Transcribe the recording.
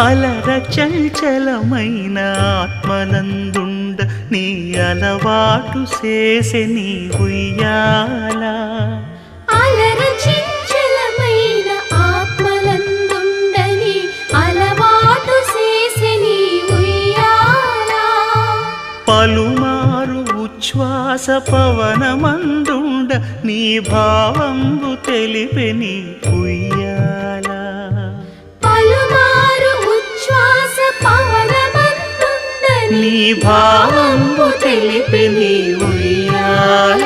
అలర చంచలమైన ఆత్మనందుండ నీ అలవాటు చేసే నీ ఉయ్యాల అలర చంచలమైన ఆత్మనందుండ నీ అలవాటు చేసే నీ ఉయ్యాల పలుమారు ఉచ్ఛ్వాస పవనమందుండ నీ భావంబు తెలిపే నీ ఉయ్యాల పలుమారు ఉచ్ఛ్వాస పవనమందుండ నీ భావంబు తెలిపే నీ ఉయ్యాల